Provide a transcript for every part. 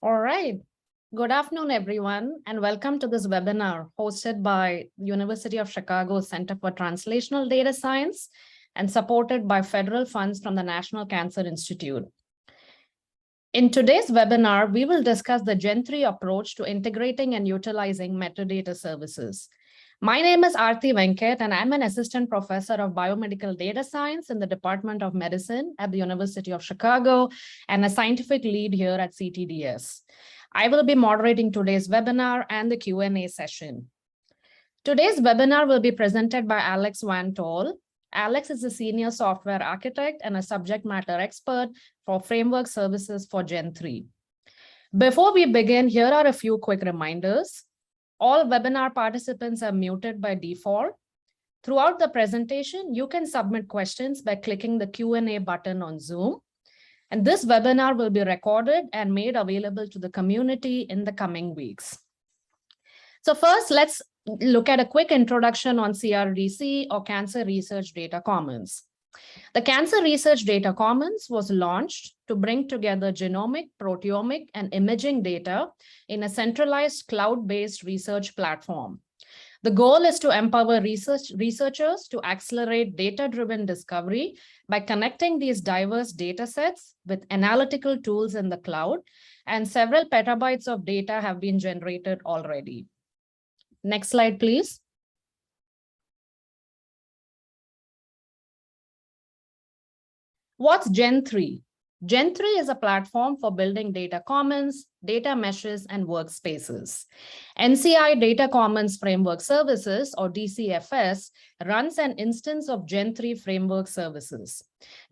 All right. Good afternoon, everyone, and welcome to this webinar hosted by University of Chicago Center for Translational Data Science and supported by federal funds from the National Cancer Institute. In today's webinar, we will discuss the Gen 3 approach to integrating and utilizing metadata services. My name is Aarti Venkat, and I'm an assistant professor of biomedical data science in the Department of Medicine at the University of Chicago and a scientific lead here at CTDS. I will be moderating today's webinar and the Q&A session. Today's webinar will be presented by Alex Van Tol. Alex is a senior software architect and a subject matter expert for framework services for Gen 3. Before we begin, here are a few quick reminders. All webinar participants are muted by default. Throughout the presentation, you can submit questions by clicking the Q&A button on Zoom. And this webinar will be recorded and made available to the community in the coming weeks. So first, let's look at a quick introduction on CRDC, or Cancer Research Data Commons. The Cancer Research Data Commons was launched to bring together genomic, proteomic, and imaging data in a centralized cloud-based research platform. The goal is to empower researchers to accelerate data-driven discovery by connecting these diverse data sets with analytical tools in the cloud, and several petabytes of data have been generated already. Next slide, please. What's Gen 3? Gen 3 is a platform for building data commons, data meshes, and workspaces. NCI Data Commons Framework Services, or DCFS, runs an instance of Gen 3 framework services.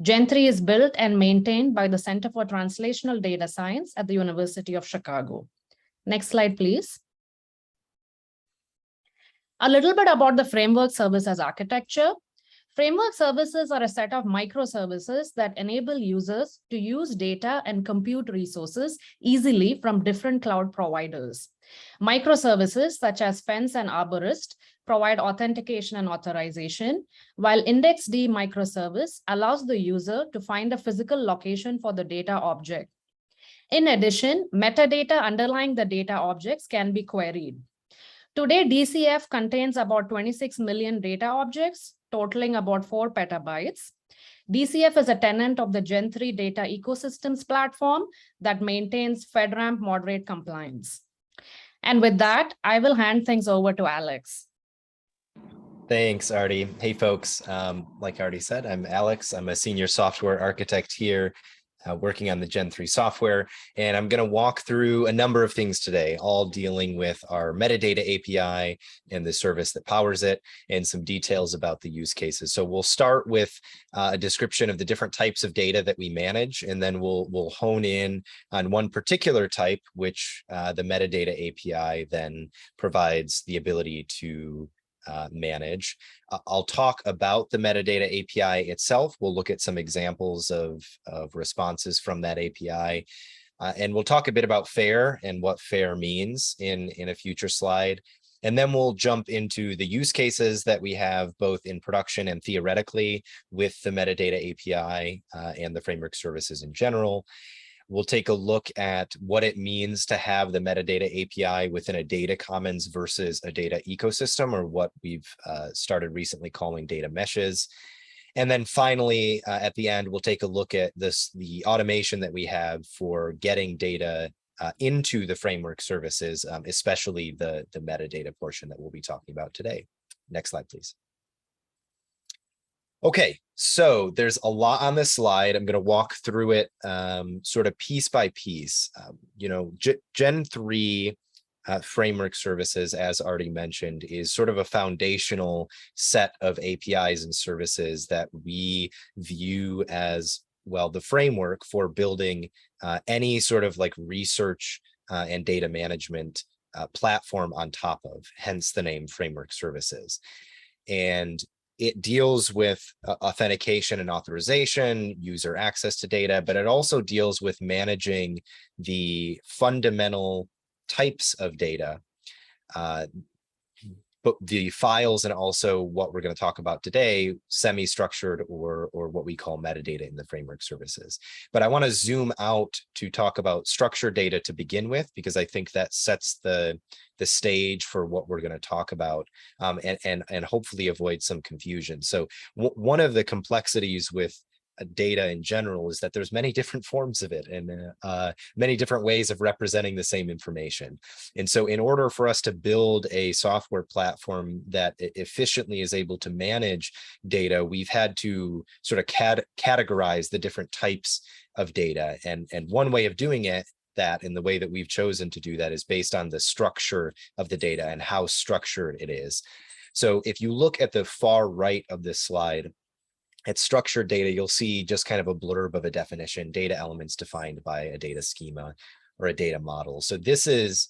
Gen 3 is built and maintained by the Center for Translational Data Science at the University of Chicago. Next slide, please. A little bit about the framework services architecture. Framework services are a set of microservices that enable users to use data and compute resources easily from different cloud providers. Microservices such as Fence and Arborist provide authentication and authorization, while IndexD microservice allows the user to find a physical location for the data object. In addition, metadata underlying the data objects can be queried. Today, DCF contains about 26 million data objects, totaling about 4 petabytes. DCF is a tenant of the Gen 3 data ecosystems platform that maintains FedRAMP moderate compliance. And with that, I will hand things over to Alex. Thanks, Artie. Hey, folks. Like Artie said, I'm Alex. I'm a senior software architect here, working on the Gen 3 software, and I'm going to walk through a number of things today, all dealing with our metadata API and the service that powers it, and some details about the use cases. So we'll start with a description of the different types of data that we manage, and then we'll hone in on one particular type, which the metadata API then provides the ability to manage. I'll talk about the metadata API itself. We'll look at some examples of responses from that API. And we'll talk a bit about FAIR and what FAIR means in a future slide. And then we'll jump into the use cases that we have both in production and theoretically with the metadata API and the framework services in general. We'll take a look at what it means to have the metadata API within a data commons versus a data ecosystem, or what we've started recently calling data meshes. And then finally, at the end, we'll take a look at the automation that we have for getting data into the framework services, especially the metadata portion that we'll be talking about today. Next slide, please. Okay, so there's a lot on this slide. I'm going to walk through it sort of piece by piece. Gen 3 framework services, as already mentioned, is sort of a foundational set of APIs and services that we view as, well, the framework for building any sort of like research and data management platform on top of, hence the name framework services. And it deals with authentication and authorization, user access to data, but it also deals with managing the fundamental types of data but the files and also what we're going to talk about today, semi-structured or what we call metadata in the framework services. But I want to zoom out to talk about structured data to begin with, because I think that sets the stage for what we're going to talk about, and hopefully avoid some confusion. So one of the complexities with data in general is that there's many different forms of it and many different ways of representing the same information. And so in order for us to build a software platform that efficiently is able to manage data, we've had to sort of categorize the different types of data. And one way of doing it, that in the way that we've chosen to do that, is based on the structure of the data and how structured it is. So if you look at the far right of this slide, at structured data, you'll see just kind of a blurb of a definition: data elements defined by a data schema or a data model. So this is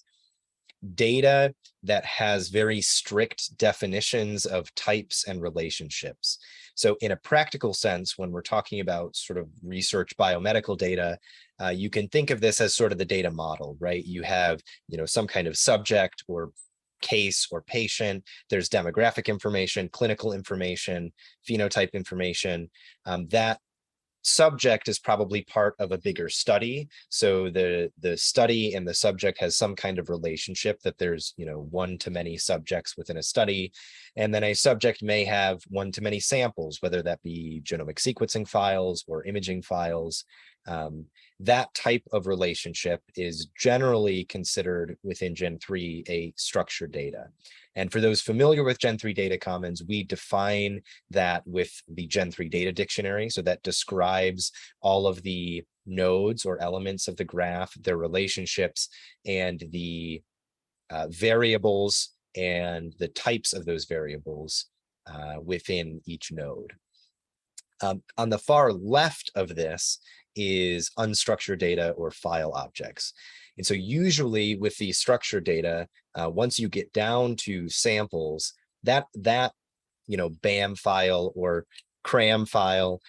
data that has very strict definitions of types and relationships. So in a practical sense, when we're talking about sort of research biomedical data, you can think of this as sort of the data model, right? You have, some kind of subject or case or patient. There's demographic information, clinical information, phenotype information. That subject is probably part of a bigger study. So the study and the subject has some kind of relationship, that there's, one to many subjects within a study. And then a subject may have one to many samples, whether that be genomic sequencing files or imaging files. That type of relationship is generally considered within Gen 3 a structured data. And for those familiar with Gen 3 Data Commons, we define that with the Gen 3 Data Dictionary. So that describes all of the nodes or elements of the graph, their relationships, and the variables and the types of those variables within each node. On the far left of this is unstructured data or file objects. And so usually with the structured data, once you get down to samples, that BAM file or CRAM file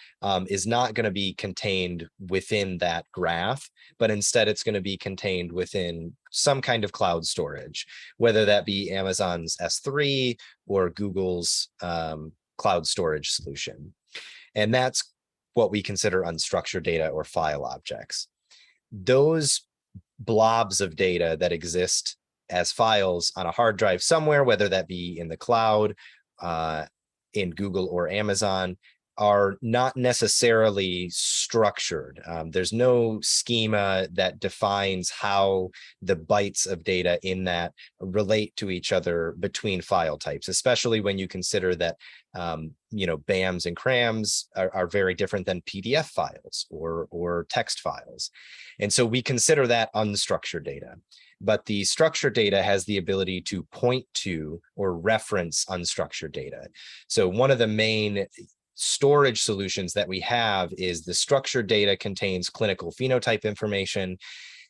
is not going to be contained within that graph, but instead it's going to be contained within some kind of cloud storage, whether that be Amazon's S3 or Google's cloud storage solution. And that's what we consider unstructured data or file objects. Those blobs of data that exist as files on a hard drive somewhere, whether that be in the cloud, in Google or Amazon, are not necessarily structured. There's no schema that defines how the bytes of data in that relate to each other between file types, especially when you consider that BAMs and CRAMs are very different than PDF files or text files. And so we consider that unstructured data. But the structured data has the ability to point to or reference unstructured data. So one of the main storage solutions that we have is the structured data contains clinical phenotype information.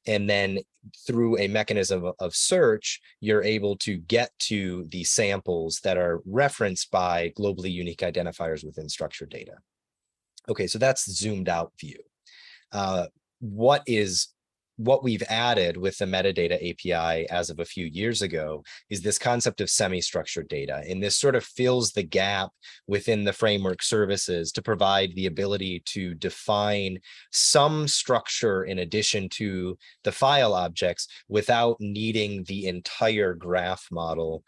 And then through a mechanism of search, you're able to get to the samples that are referenced by globally unique identifiers within structured data. Okay, so that's the zoomed out view. What we've added with the MetaData API as of a few years ago is this concept of semi-structured data. And this sort of fills the gap within the framework services to provide the ability to define some structure in addition to the file objects without needing the entire graph model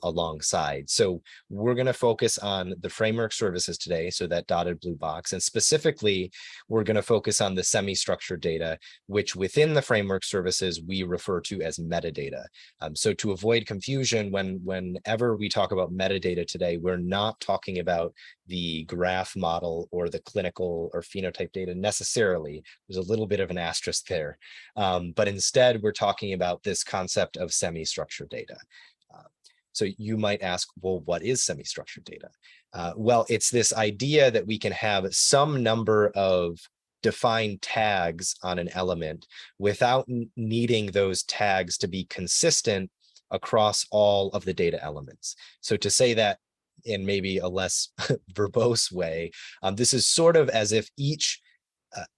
alongside. So we're going to focus on the framework services today, so that dotted blue box, and specifically we're going to focus on the semi-structured data, which within the framework services we refer to as metadata. So to avoid confusion, whenever we talk about metadata today, we're not talking about the graph model or the clinical or phenotype data necessarily. There's a little bit of an asterisk there, but instead we're talking about this concept of semi-structured data. So you might ask, well, what is semi-structured data? Well, it's this idea that we can have some number of defined tags on an element without needing those tags to be consistent across all of the data elements. So to say that in maybe a less verbose way, this is sort of as if each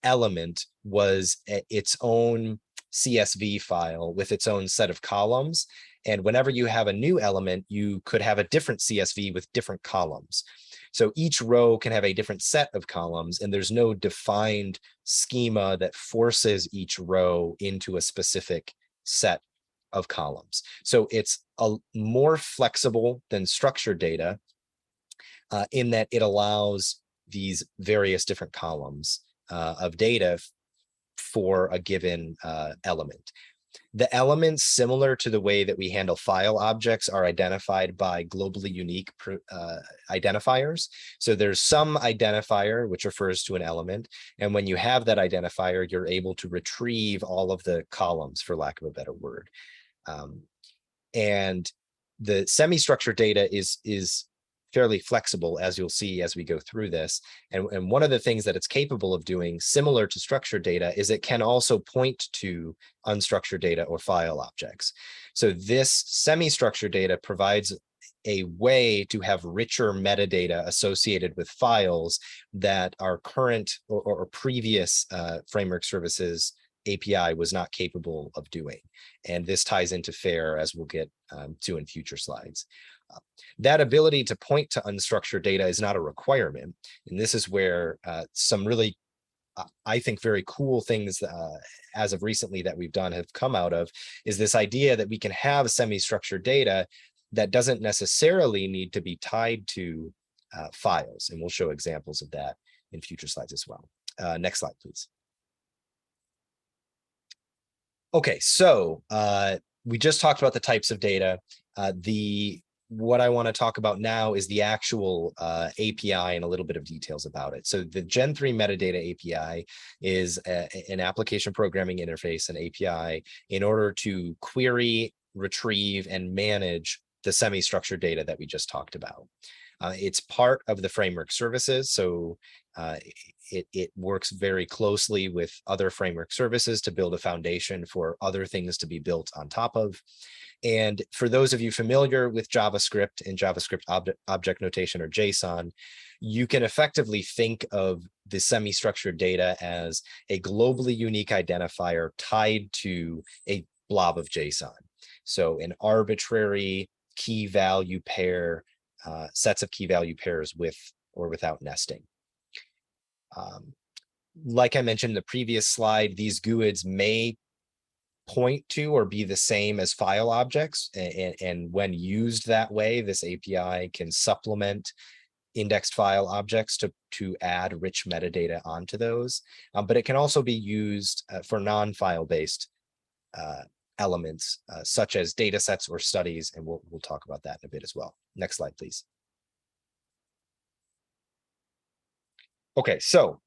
element was its own CSV file with its own set of columns, And whenever you have a new element, you could have a different CSV with different columns. So each row can have a different set of columns, and there's no defined schema that forces each row into a specific set of columns. So it's a more flexible than structured data in that it allows these various different columns of data for a given element. The elements, similar to the way that we handle file objects, are identified by globally unique identifiers. So there's some identifier which refers to an element, and when you have that identifier, you're able to retrieve all of the columns, for lack of a better word. And the semi-structured data is fairly flexible, as you'll see as we go through this. And one of the things that it's capable of doing, similar to structured data, is it can also point to unstructured data or file objects. So this semi-structured data provides a way to have richer metadata associated with files that our current or previous framework services API was not capable of doing. And this ties into FAIR, as we'll get to in future slides. That ability to point to unstructured data is not a requirement. And this is where some really, I think, very cool things as of recently that we've done have come out of, is this idea that we can have semi-structured data that doesn't necessarily need to be tied to files. And we'll show examples of that in future slides as well. Next slide, please. Okay, so we just talked about the types of data. What I want to talk about now is the actual API and a little bit of details about it. So the Gen 3 Metadata API is an application programming interface, an API, in order to query, retrieve, and manage the semi-structured data that we just talked about. It's part of the framework services, so it works very closely with other framework services to build a foundation for other things to be built on top of. And for those of you familiar with JavaScript and JavaScript object notation, or JSON, you can effectively think of the semi-structured data as a globally unique identifier tied to a blob of JSON. So an arbitrary key value pair, sets of key value pairs with or without nesting. Like I mentioned in the previous slide, these GUIDs may point to or be the same as file objects. And when used that way, this API can supplement indexed file objects to add rich metadata onto those. But it can also be used for non-file based elements, such as data sets or studies. And we'll talk about that in a bit as well. Next slide, please. Okay, so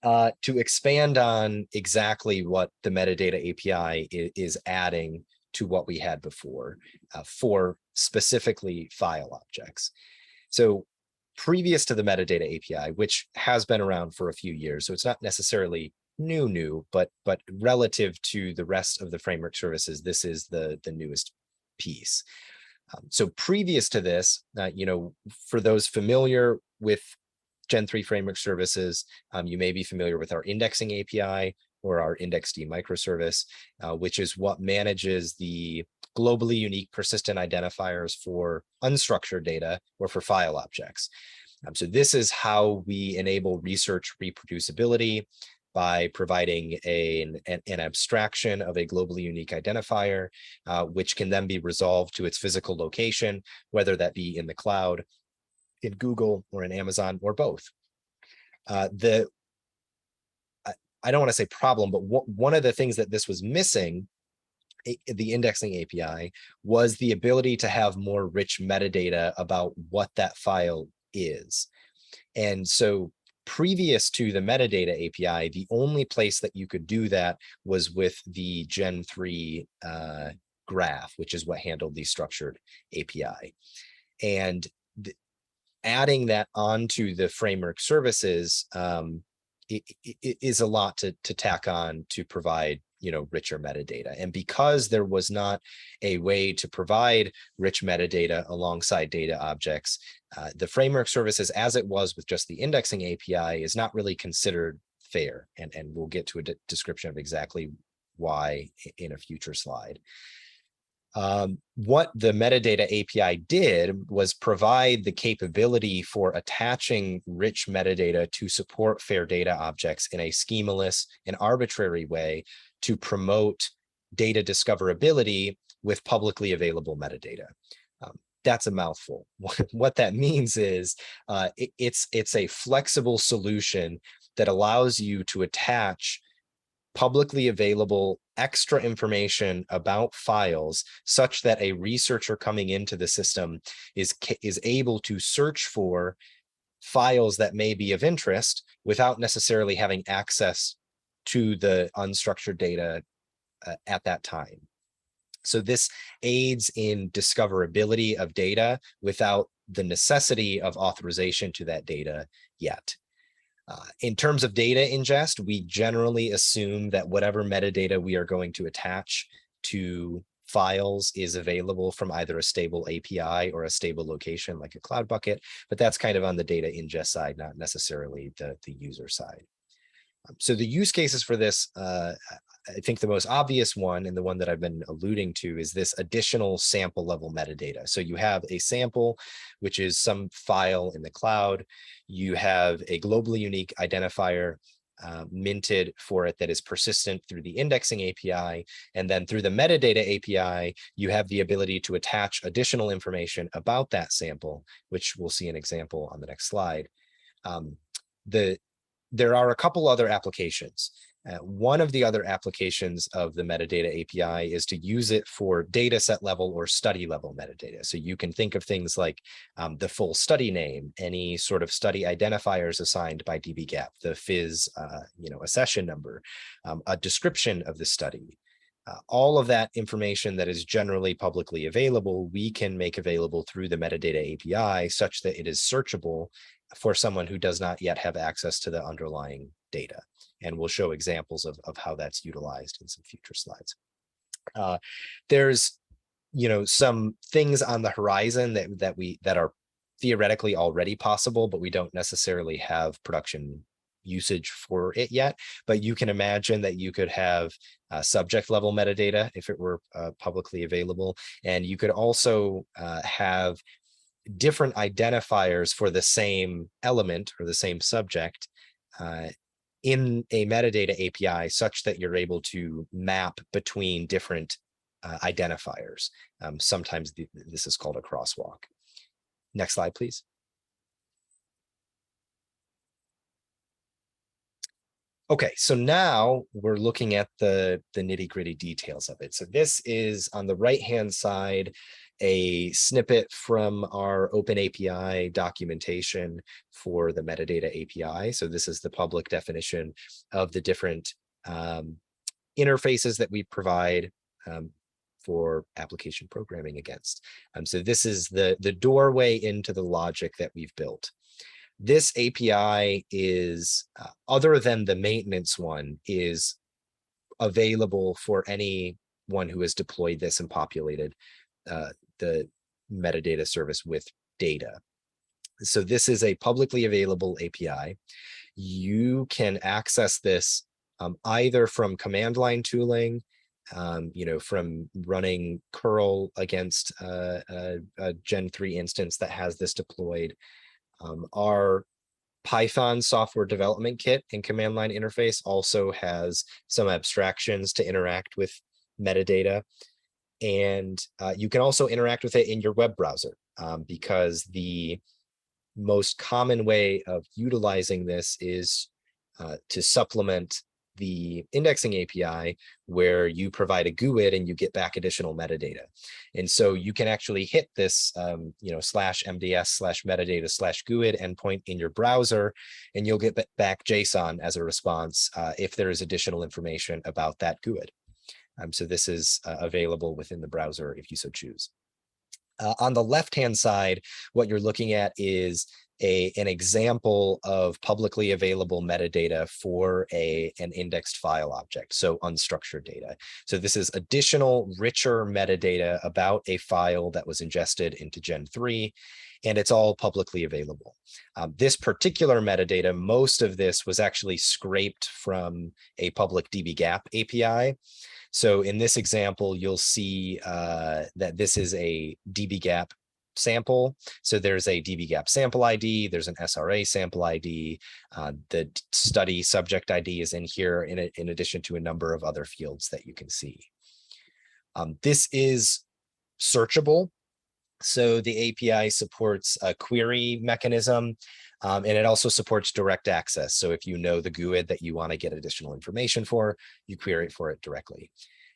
to expand on exactly what the metadata API is adding to what we had before for specifically file objects. So previous to the metadata API, which has been around for a few years, so it's not necessarily new, but relative to the rest of the framework services, this is the newest piece. So previous to this, for those familiar with Gen 3 framework services, you may be familiar with our indexing API or our IndexD microservice, which is what manages the globally unique persistent identifiers for unstructured data or for file objects. So this is how we enable research reproducibility by providing an abstraction of a globally unique identifier, which can then be resolved to its physical location, whether that be in the cloud, in Google, or in Amazon, or both. I don't want to say problem, but one of the things that this was missing, the indexing API, was the ability to have more rich metadata about what that file is. And so previous to the metadata API, the only place that you could do that was with the Gen 3 graph, which is what handled the structured API. And adding that onto the framework services it is a lot to tack on to provide richer metadata. And because there was not a way to provide rich metadata alongside data objects, the framework services, as it was with just the indexing API, is not really considered fair. And we'll get to a description of exactly why in a future slide. What the metadata API did was provide the capability for attaching rich metadata to support fair data objects in a schemaless and arbitrary way to promote data discoverability with publicly available metadata. That's a mouthful. What that means is it's a flexible solution that allows you to attach publicly available extra information about files such that a researcher coming into the system is able to search for files that may be of interest without necessarily having access to the unstructured data at that time. So this aids in discoverability of data without the necessity of authorization to that data yet. In terms of data ingest, we generally assume that whatever metadata we are going to attach to files is available from either a stable API or a stable location like a cloud bucket, but that's kind of on the data ingest side, not necessarily the user side. So the use cases for this, I think the most obvious one, and the one that I've been alluding to, is this additional sample level metadata. So you have a sample, which is some file in the cloud. You have a globally unique identifier minted for it that is persistent through the indexing API. And then through the metadata API, you have the ability to attach additional information about that sample, which we'll see an example on the next slide. There are a couple other applications. One of the other applications of the metadata API is to use it for data set level or study level metadata. So you can think of things like the full study name, any sort of study identifiers assigned by dbGaP, the FIS, a session number, a description of the study. All of that information that is generally publicly available, we can make available through the metadata API such that it is searchable for someone who does not yet have access to the underlying data. And we'll show examples of how that's utilized in some future slides. There's, some things on the horizon that are theoretically already possible, but we don't necessarily have production usage for it yet. But you can imagine that you could have subject level metadata if it were publicly available. And you could also have different identifiers for the same element or the same subject in a metadata API such that you're able to map between different identifiers. Sometimes this is called a crosswalk. Next slide, please. Okay, so now we're looking at the nitty-gritty details of it. So this is on the right-hand side, a snippet from our OpenAPI documentation for the metadata API. So this is the public definition of the different interfaces that we provide for application programming against. So this is the doorway into the logic that we've built. This API is, other than the maintenance one, is available for anyone who has deployed this and populated the metadata service with data. So this is a publicly available API. You can access this either from command line tooling, from running curl against a Gen 3 instance that has this deployed. Our Python software development kit and command line interface also has some abstractions to interact with metadata. And you can also interact with it in your web browser because the most common way of utilizing this is to supplement the indexing API, where you provide a GUID and you get back additional metadata. And so you can actually hit this, /MDS/metadata/GUID endpoint in your browser, and you'll get back JSON as a response if there is additional information about that GUID. So this is available within the browser if you so choose. On the left-hand side, what you're looking at is an example of publicly available metadata for an indexed file object, so unstructured data. So this is additional, richer metadata about a file that was ingested into Gen 3, and it's all publicly available. This particular metadata, most of this was actually scraped from a public dbGaP API. So in this example, you'll see that this is a dbGaP sample. So there's a dbGaP sample ID, there's an SRA sample ID, the study subject ID is in here in addition to a number of other fields that you can see. This is searchable. So the API supports a query mechanism, and it also supports direct access. So if you know the GUID that you want to get additional information for, you query it for it directly.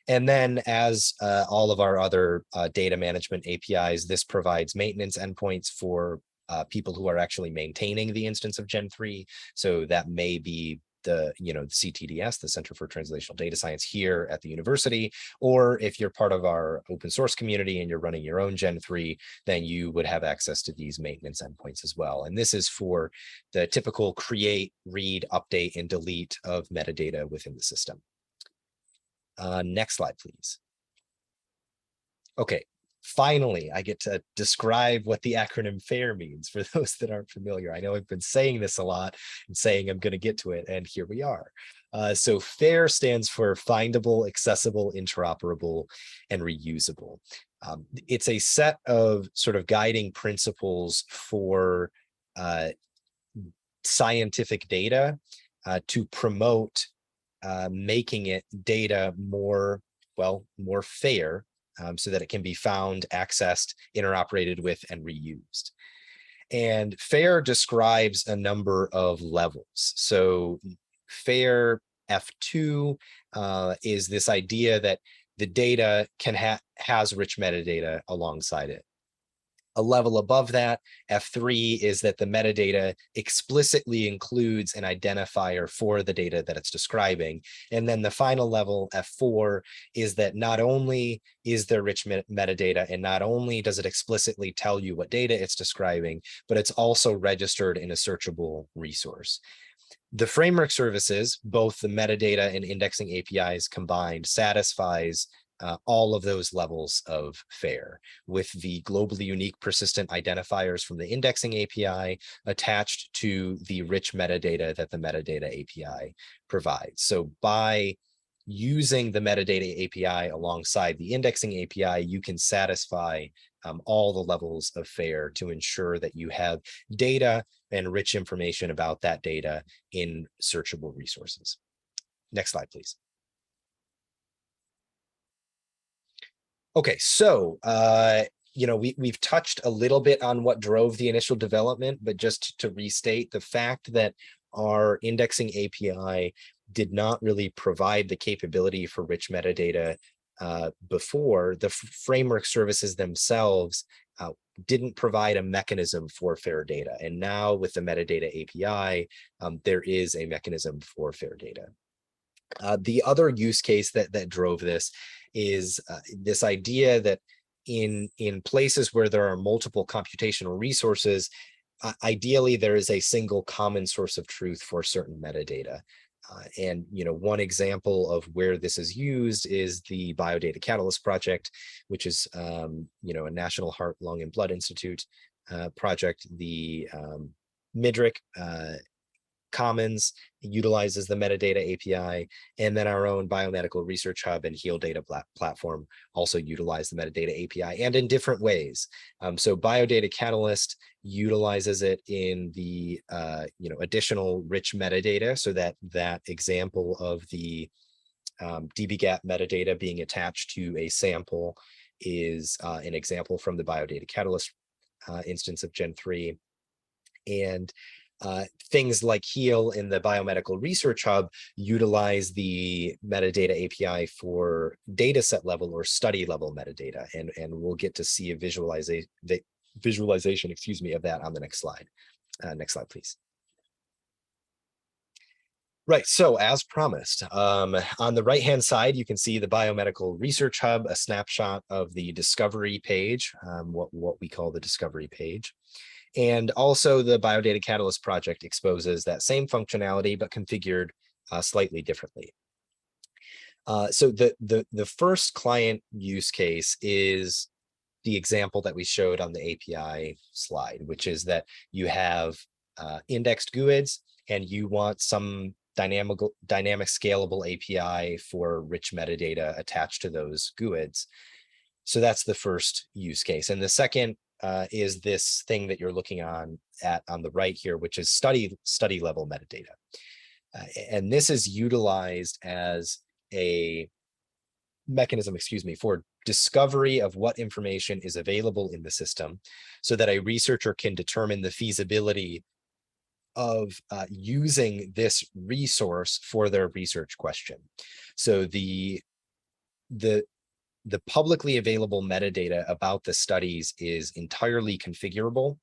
And then as all of our other data management APIs, this provides maintenance endpoints for people who are actually maintaining the instance of Gen 3. So that may be the CTDS, the Center for Translational Data Science here at the university, or if you're part of our open source community and you're running your own Gen 3, then you would have access to these maintenance endpoints as well. And this is for the typical create, read, update, and delete of metadata within the system. Next slide, please. Okay, finally, I get to describe what the acronym FAIR means for those that aren't familiar. I know I've been saying this a lot and saying I'm going to get to it, and here we are. So FAIR stands for findable, accessible, interoperable, and reusable. It's a set of sort of guiding principles for scientific data to promote making it data more fair, so that it can be found, accessed, interoperated with, and reused. And FAIR describes a number of levels. So FAIR F2 is this idea that the data has rich metadata alongside it. A level above that, F3, is that the metadata explicitly includes an identifier for the data that it's describing. And then the final level, F4, is that not only is there rich metadata, and not only does it explicitly tell you what data it's describing, but it's also registered in a searchable resource. The framework services, both the metadata and indexing APIs combined, satisfies all of those levels of FAIR, with the globally unique persistent identifiers from the indexing API attached to the rich metadata that the metadata API provides. So by using the metadata API alongside the indexing API, you can satisfy all the levels of FAIR to ensure that you have data and rich information about that data in searchable resources. Next slide, please. Okay, so we've touched a little bit on what drove the initial development, but just to restate, the fact that our indexing API did not really provide the capability for rich metadata before, the framework services themselves didn't provide a mechanism for FAIR data. And now with the metadata API, there is a mechanism for FAIR data. The other use case that drove this is this idea that in places where there are multiple computational resources, ideally there is a single common source of truth for certain metadata. And one example of where this is used is the Biodata Catalyst project, which is a National Heart, Lung, and Blood Institute project. The MIDRC Commons utilizes the metadata API, and then our own Biomedical Research Hub and Heal Data platform also utilize the metadata API, and in different ways. So Biodata Catalyst utilizes it in the additional rich metadata, so that example of the dbGaP metadata being attached to a sample is an example from the Biodata Catalyst instance of Gen 3. And things like Heal in the Biomedical Research Hub utilize the metadata API for data set level or study level metadata. And we'll get to see a visualization, of that on the next slide. Next slide, please. Right, so as promised, on the right-hand side, you can see the Biomedical Research Hub, a snapshot of the discovery page, what we call the discovery page. And also the Biodata Catalyst project exposes that same functionality, but configured slightly differently. So the first client use case is the example that we showed on the API slide, which is that you have indexed GUIDs and you want some dynamic scalable API for rich metadata attached to those GUIDs. So that's the first use case. And the second is this thing that you're looking at on the right here, which is study level metadata. And this is utilized as a mechanism, for discovery of what information is available in the system so that a researcher can determine the feasibility of using this resource for their research question. So the publicly available metadata about the studies is entirely configurable.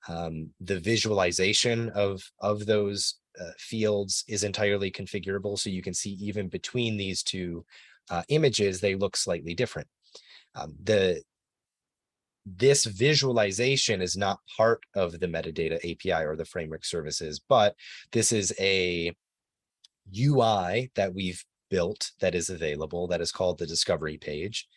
The visualization of those fields is entirely configurable. So you can see even between these two images, they look slightly different. This visualization is not part of the metadata API or the framework services, but this is a UI that we've built that is available that is called the discovery page.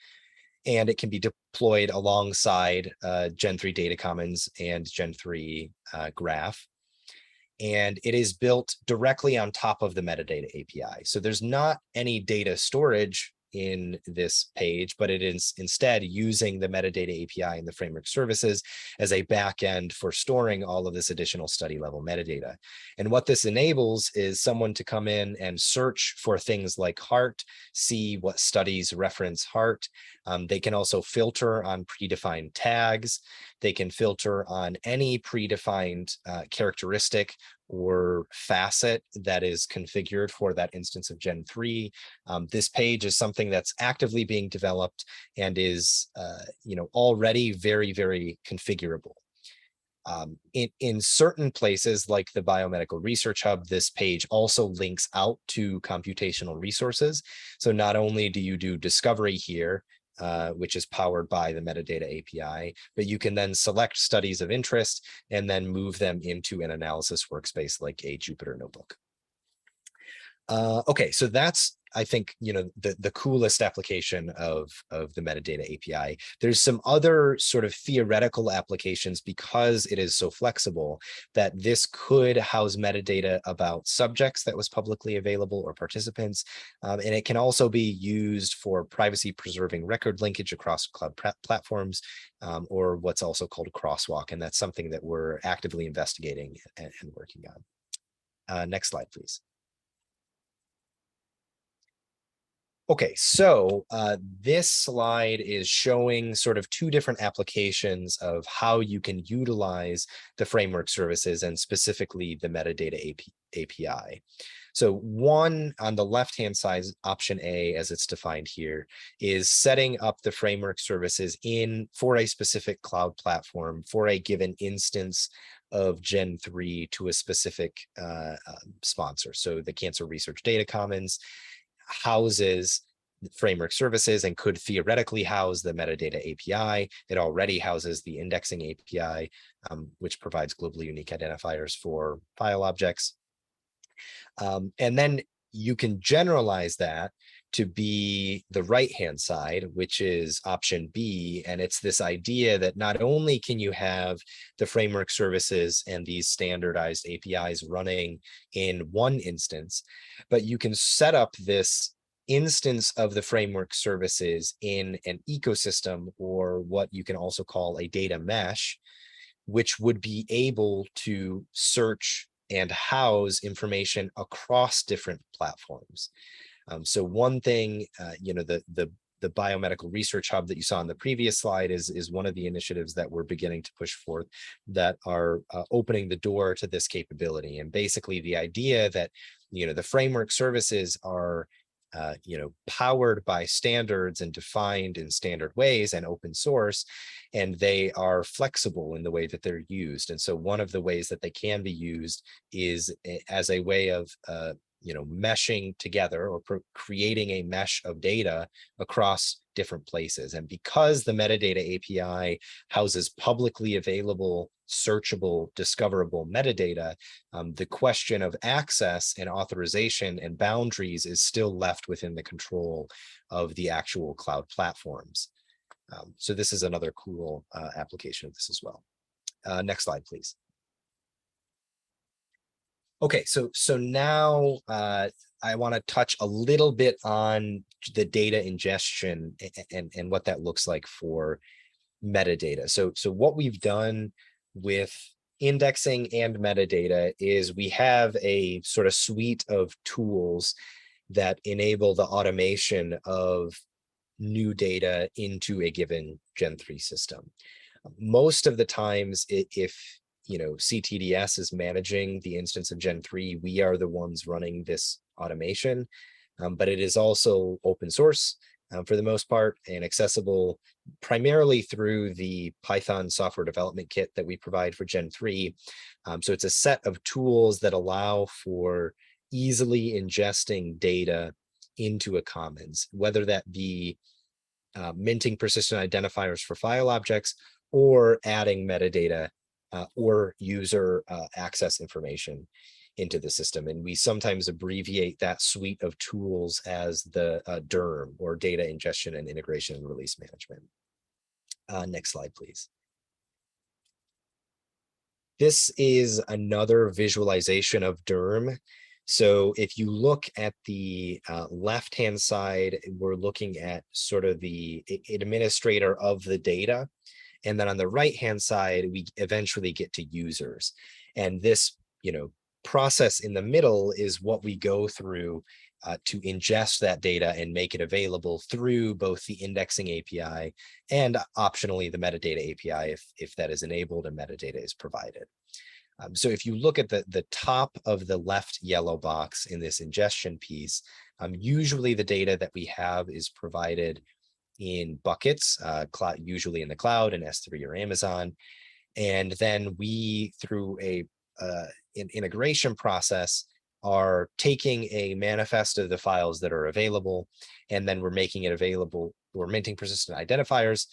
And it can be deployed alongside Gen 3 Data Commons and Gen 3 Graph. And it is built directly on top of the metadata API. So there's not any data storage in this page, but it is instead using the metadata API and the framework services as a backend for storing all of this additional study level metadata. And what this enables is someone to come in and search for things like heart, see what studies reference heart. They can also filter on predefined tags. They can filter on any predefined characteristic or facet that is configured for that instance of Gen 3. This page is something that's actively being developed and is already very, very configurable. In certain places like the Biomedical Research Hub, this page also links out to computational resources. So not only do you do discovery here, which is powered by the metadata API, but you can then select studies of interest and then move them into an analysis workspace like a Jupyter Notebook. Okay, so that's, I think, the coolest application of the metadata API. There's some other sort of theoretical applications because it is so flexible that this could house metadata about subjects that was publicly available or participants. And it can also be used for privacy preserving record linkage across cloud platforms, or what's also called a crosswalk. And that's something that we're actively investigating and working on. Next slide, please. Okay, so this slide is showing sort of two different applications of how you can utilize the framework services and specifically the metadata API. So one on the left-hand side, option A, as it's defined here, is setting up the framework services for a specific cloud platform for a given instance of Gen 3 to a specific sponsor. So the Cancer Research Data Commons houses framework services and could theoretically house the metadata API. It already houses the indexing API, which provides globally unique identifiers for file objects. And then you can generalize that to be the right-hand side, which is option B. And it's this idea that not only can you have the framework services and these standardized APIs running in one instance, but you can set up this instance of the framework services in an ecosystem, or what you can also call a data mesh, which would be able to search and house information across different platforms. So one thing, the Biomedical Research Hub that you saw on the previous slide is one of the initiatives that we're beginning to push forth that are opening the door to this capability. And basically the idea that, the framework services are powered by standards and defined in standard ways and open source, and they are flexible in the way that they're used. And so one of the ways that they can be used is as a way of meshing together or creating a mesh of data across different places. And because the metadata API houses publicly available searchable, discoverable metadata, the question of access and authorization and boundaries is still left within the control of the actual cloud platforms. So this is another cool application of this as well. Next slide, please. Okay, so now I want to touch a little bit on the data ingestion and what that looks like for metadata. So what we've done with indexing and metadata is we have a sort of suite of tools that enable the automation of new data into a given Gen 3 system. Most of the times, if CTDS is managing the instance of Gen 3, we are the ones running this automation, but it is also open source for the most part and accessible primarily through the Python software development kit that we provide for Gen 3. So it's a set of tools that allow for easily ingesting data into a commons, whether that be minting persistent identifiers for file objects or adding metadata or user access information into the system. And we sometimes abbreviate that suite of tools as the DIRM, or Data Ingestion and Integration and Release Management. Next slide, please. This is another visualization of DIRM. So if you look at the left-hand side, we're looking at sort of the administrator of the data. And then on the right-hand side, we eventually get to users. And this, process in the middle is what we go through to ingest that data and make it available through both the indexing API and optionally the metadata API if that is enabled and metadata is provided. So if you look at the top of the left yellow box in this ingestion piece, usually the data that we have is provided in buckets, usually in the cloud in S3 or Amazon. And then we, through an integration process, are taking a manifest of the files that are available, and then we're making it available, we're minting persistent identifiers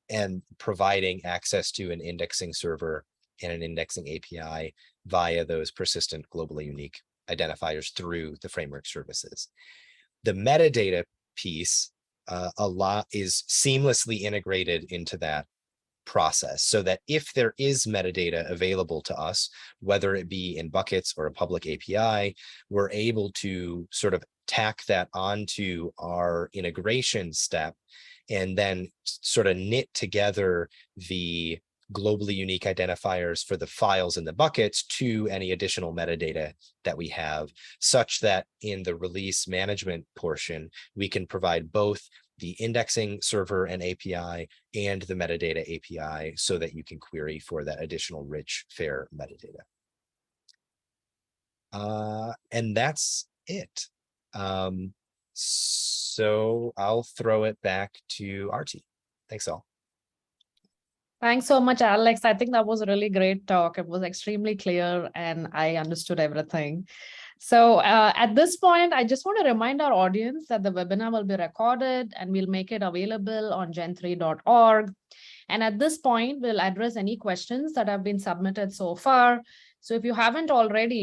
and providing access to an indexing server and an indexing API via those persistent globally unique identifiers through the framework services. The metadata piece is seamlessly integrated into that process, so that if there is metadata available to us, whether it be in buckets or a public API, we're able to sort of tack that onto our integration step and then sort of knit together the globally unique identifiers for the files in the buckets to any additional metadata that we have, such that in the release management portion, we can provide both the indexing server and API and the metadata API so that you can query for that additional rich, fair metadata. And that's it. So I'll throw it back to Arti. Thanks all. Thanks so much, Alex. I think that was a really great talk. It was extremely clear and I understood everything. So at this point, I just want to remind our audience that the webinar will be recorded and we'll make it available on gen3.org. And at this point, we'll address any questions that have been submitted so far. So if you haven't already,